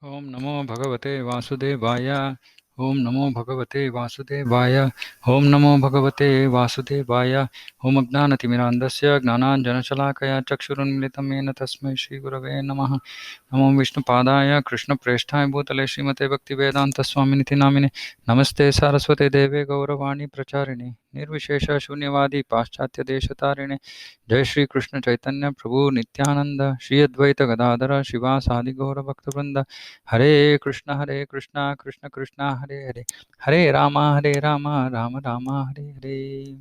Om Namo Bhagavate Vasudevaya. Om Namo Bhagavate Vasudevaya. Om Namo Bhagavate Vasudevaya. Om Ajnanatimirandasya Gnananjanashalakaya Chakshurunmilitam Yena Tasmai Shri Gurave Namaha. Namo Vishnu Padaya Krishna Presthaya Bhutale Srimate Bhakti Vedanta Swaminiti Namine. Namaste Saraswate Deve Gauravani Pracharini. Nirvishesha Shunyavadi Paschatya Deshatarine. जय श्री कृष्ण चैतन्य प्रभु नित्यानंद श्री अद्वैत गदाधर शिवासादि गौर भक्तवृंद हरे Krishna Krishna Krishna Hare Hare Hare Ram Ram Ram Hare Hare.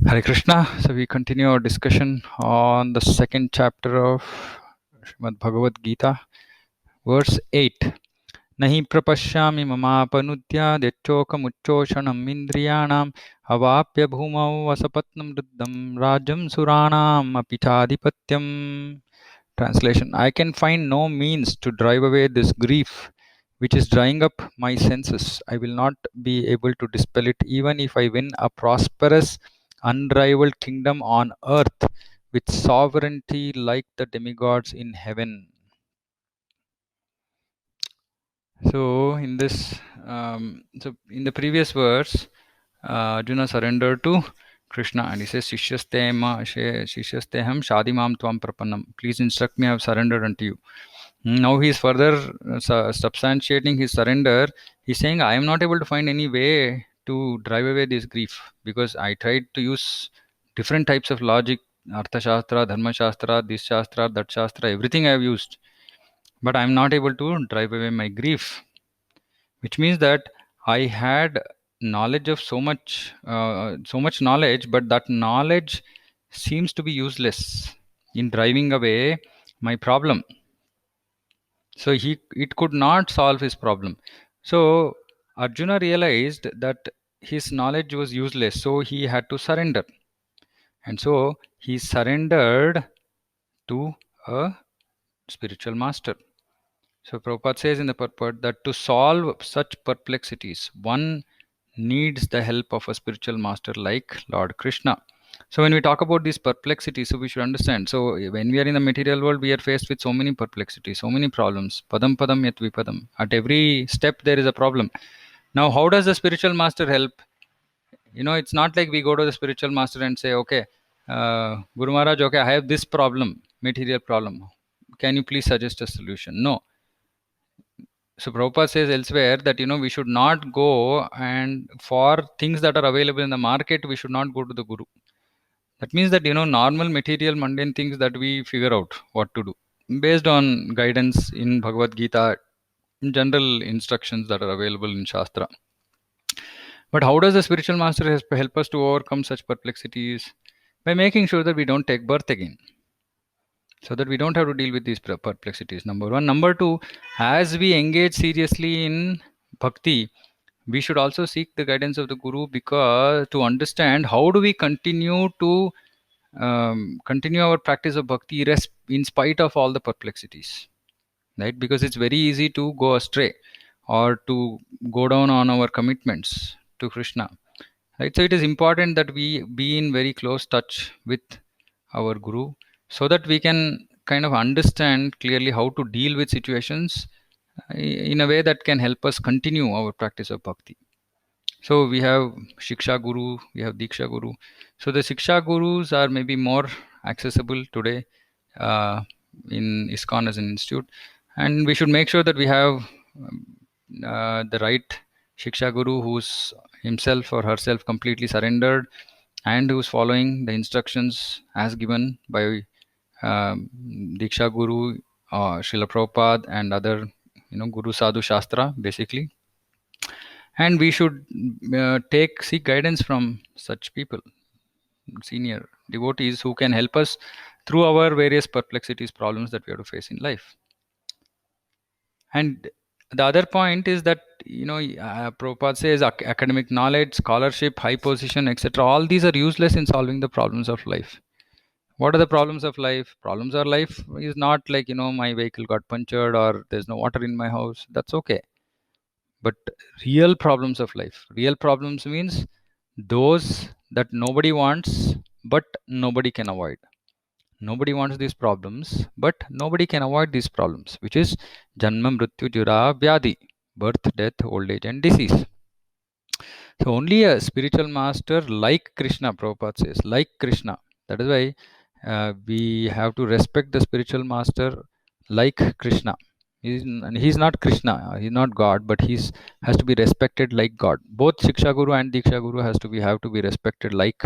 Hare Krishna. So we continue our discussion on the second chapter of Srimad Bhagavad Gita, verse 8. नहि प्रपश्यामि ममापनुद्याद्यच्चोकमुच्चोषणम् इन्द्रियाणाम् अवाप्य भूमौ वसपत्नं वृद्धं राज्यं सुराणाम् अपि चाधिपत्यम्. Translation: I can find no means to drive away this grief which is drying up my senses. I will not be able to dispel it even if I win a prosperous, unrivaled kingdom on earth with sovereignty like the demigods in heaven. So in this, so in the previous verse, Arjuna surrendered to Krishna and he says, Shishyasteham shadimam tvam prapannam. Please instruct me, I have surrendered unto you. Now he is further substantiating his surrender. He's saying, I am not able to find any way to drive away this grief because I tried to use different types of logic, Artha Shastra, Dharma Shastra, this Shastra, that Shastra, everything I have used. But I am not able to drive away my grief. Which means that I had knowledge of so much knowledge, but that knowledge seems to be useless in driving away my problem. So it could not solve his problem. So Arjuna realized that his knowledge was useless, so he had to surrender. And so he surrendered to a spiritual master. So Prabhupada says in the purport that to solve such perplexities, one needs the help of a spiritual master like Lord Krishna. So when we talk about these perplexities, so we should understand. So when we are in the material world, we are faced with so many perplexities, so many problems. Padam padam yat vipadam. At every step, there is a problem. Now, how does the spiritual master help? It's not like we go to the spiritual master and say, okay, Guru Maharaj, okay, I have this problem, material problem. Can you please suggest a solution? No. So Prabhupada says elsewhere that we should not go, and for things that are available in the market, we should not go to the Guru. That means that normal material mundane things that we figure out what to do based on guidance in Bhagavad Gita, in general instructions that are available in Shastra. But how does the spiritual master help us to overcome such perplexities? By making sure that we don't take birth again, so that we don't have to deal with these perplexities. Number one. Number two, as we engage seriously in bhakti, we should also seek the guidance of the Guru, because to understand how do we continue to continue our practice of bhakti in spite of all the perplexities, right? Because it's very easy to go astray or to go down on our commitments to Krishna, right? So it is important that we be in very close touch with our Guru, so that we can kind of understand clearly how to deal with situations in a way that can help us continue our practice of bhakti. So we have Shiksha Guru, we have Diksha Guru. So the Shiksha Gurus are maybe more accessible today in ISKCON as an institute. And we should make sure that we have the right Shiksha Guru who's himself or herself completely surrendered and who's following the instructions as given by Diksha Guru, Srila Prabhupada and other Guru Sadhu Shastra basically. And we should seek guidance from such people, senior devotees who can help us through our various perplexities, problems that we have to face in life. And the other point is that Prabhupada says academic knowledge, scholarship, high position, etc., all these are useless in solving the problems of life. What are the problems of life? Problems of life is not like my vehicle got punctured or there's no water in my house. That's okay. But real problems of life, real problems means those that nobody wants but nobody can avoid. Nobody wants these problems, but nobody can avoid these problems, which is Janma Mrityu Jura Vyadi, birth, death, old age, and disease. So only a spiritual master like Krishna, Prabhupada says, like Krishna. That is why we have to respect the spiritual master like Krishna. He's not Krishna, he's not God, but he's has to be respected like God. Both Shiksha Guru and Diksha Guru have to be respected like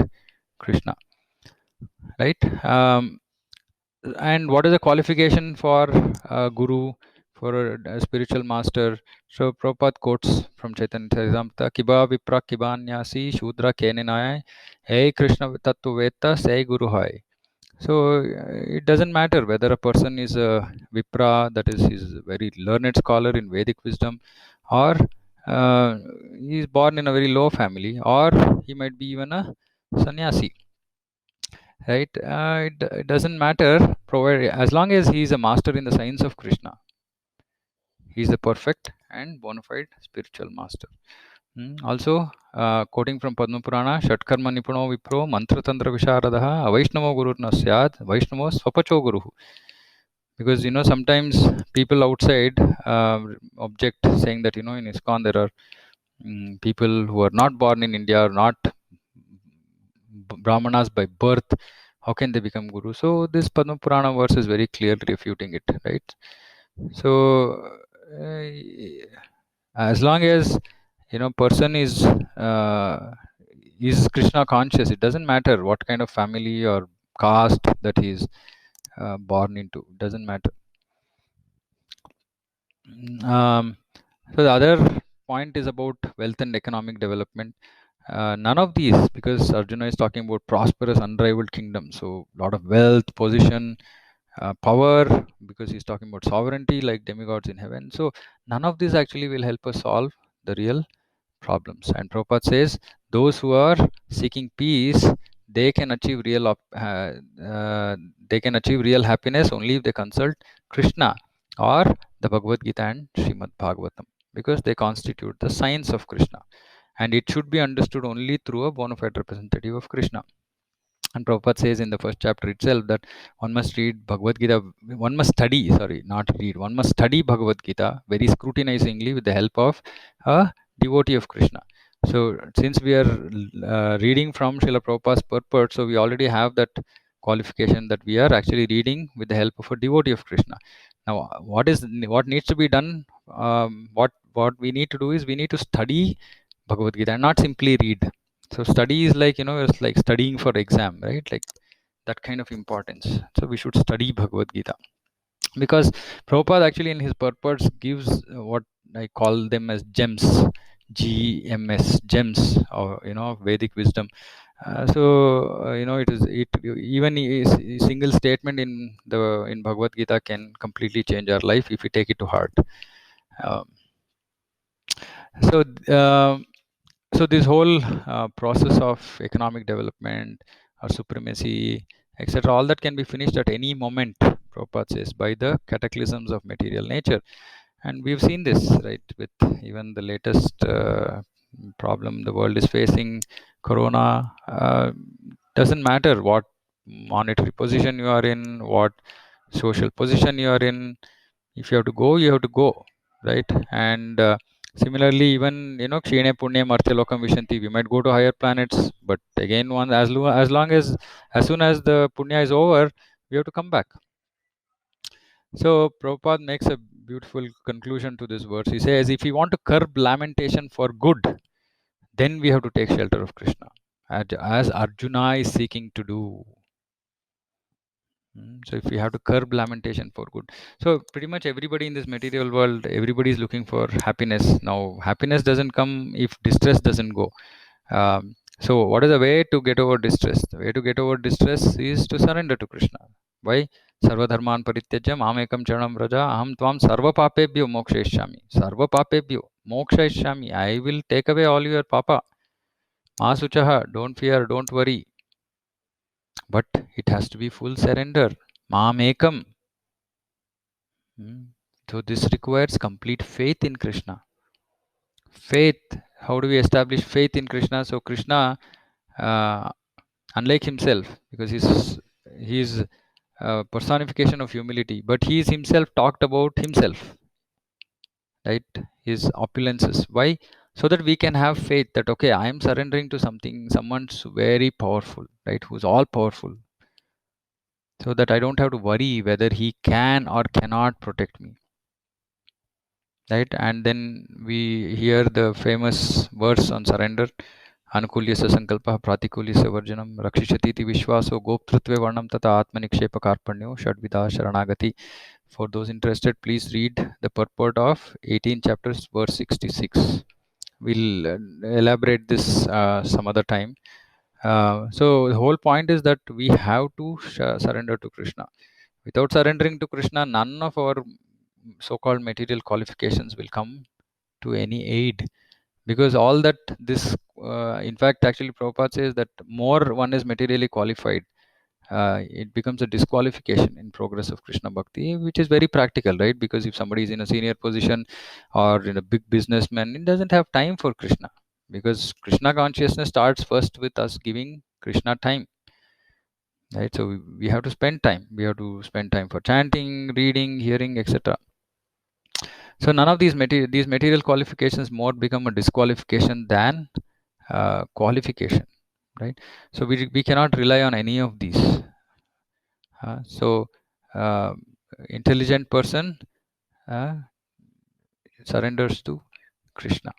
Krishna, right? And what is the qualification for a guru, for a spiritual master? So Prabhupada quotes from Chaitanya Charitamrita, Kiba Vipra Kibanyasi Shudra Kenenaya, Hey Krishna Tattva Veta Say Guru Hai. So it doesn't matter whether a person is a Vipra, that is, he's a very learned scholar in Vedic wisdom, or he is born in a very low family, or he might be even a sannyasi, right? It doesn't matter, provided as long as he is a master in the science of Krishna, he is the perfect and bona fide spiritual master. Also, quoting from Padma Purana, Shatkarma Nipuno Vipro Mantra Tantra Visharadaha Avaishnavo Guru Nasyad Vaishnavo Swapacho Guru. Because sometimes people outside object, saying that in ISKCON there are people who are not born in India, are not Brahmanas by birth. How can they become guru? So this Padma Purana verse is very clearly refuting it, right? So as long as person is Krishna conscious, it doesn't matter what kind of family or caste that he is born into. It doesn't matter. So the other point is about wealth and economic development. None of these, because Arjuna is talking about prosperous, unrivaled kingdom. So a lot of wealth, position, power, because he's talking about sovereignty like demigods in heaven. So none of this actually will help us solve the real problems. And Prabhupada says those who are seeking peace, they can achieve real happiness only if they consult Krishna or the Bhagavad Gita and Srimad Bhagavatam, because they constitute the science of Krishna, and it should be understood only through a bona fide representative of Krishna. And Prabhupada says in the first chapter itself that one must read Bhagavad Gita, one must study, one must study Bhagavad Gita very scrutinizingly with the help of a devotee of Krishna. So since we are reading from Srila Prabhupada's purport, so we already have that qualification that we are actually reading with the help of a devotee of Krishna. Now, what needs to be done? What we need to do is we need to study Bhagavad Gita and not simply read. So study is like, it's like studying for exam, right? Like that kind of importance. So we should study Bhagavad Gita, because Prabhupada actually in his purports gives what I call them as gems, GMS, gems, or Vedic wisdom. It even a single statement in Bhagavad Gita can completely change our life if we take it to heart. So this whole process of economic development or supremacy, etc., all that can be finished at any moment, Prabhupada says, by the cataclysms of material nature. And we've seen this, right, with even the latest problem the world is facing, Corona. Doesn't matter what monetary position you are in, what social position you are in. If you have to go, you have to go, right? And similarly, even Kshine Punyam Archalokam Vishanti, we might go to higher planets, but again, as soon as the punya is over, we have to come back. So Prabhupada makes a beautiful conclusion to this verse. He says, if we want to curb lamentation for good, then we have to take shelter of Krishna, as Arjuna is seeking to do. So if we have to curb lamentation for good, so pretty much everybody in this material world, everybody is looking for happiness. Now happiness doesn't come if distress doesn't go. So what is the way to get over distress? The way to get over distress is to surrender to Krishna. Why? Sarva dharman parityajya mamekam charanam vraja aham tvam sarva papebhyo mokshayishyami. Sarva papebhyo mokshayishyami. I will take away all your papa. Ma suchaha, don't fear, don't worry. But it has to be full surrender. Mamekam. So this requires complete faith in Krishna. Faith. How do we establish faith in Krishna? So Krishna, unlike himself, because he's personification of humility, but he is himself talked about himself, right? His opulences. Why? So that we can have faith that, okay, I am surrendering to something, someone's very powerful, right? Who's all powerful. So that I don't have to worry whether he can or cannot protect me, right? And then we hear the famous verse on surrender. Anukulyasya sankalpah pratikulyasya varjanam rakshishati vishwaso goptritve varnam tata atmanikshepa karpanyo shadvida sharanagati. For those interested, please read the purport of 18 chapters, verse 66. We'll elaborate this some other time. So the whole point is that we have to surrender to Krishna. Without surrendering to Krishna, none of our so-called material qualifications will come to any aid, because all that this in fact actually Prabhupada says that more one is materially qualified, it becomes a disqualification in progress of Krishna Bhakti, which is very practical, right? Because if somebody is in a senior position or in a big businessman, it doesn't have time for Krishna, because Krishna consciousness starts first with us giving Krishna time, right? So we have to spend time. We have to spend time for chanting, reading, hearing, etc. So none of these material qualifications more become a disqualification than qualification, right? So we cannot rely on any of these. So intelligent person surrenders to Krishna.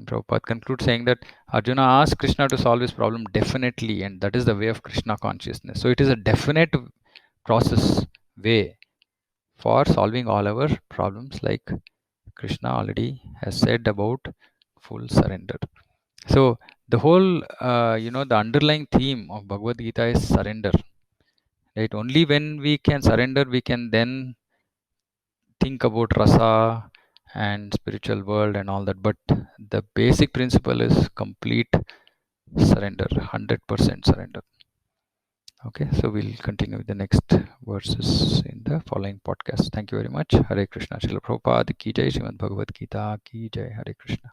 Prabhupada concludes saying that Arjuna asked Krishna to solve his problem definitely, and that is the way of Krishna consciousness. So it is a definite process way for solving all our problems, like Krishna already has said about full surrender. So the whole, the underlying theme of Bhagavad Gita is surrender. Right? Only when we can surrender, we can then think about rasa and spiritual world and all that. But the basic principle is complete surrender, 100% surrender. Okay, so we'll continue with the next verses in the following podcast. Thank you very much. Hare Krishna. Srila Prabhupada ki jai. Srimad Bhagavad Gita ki jai. Hare Krishna.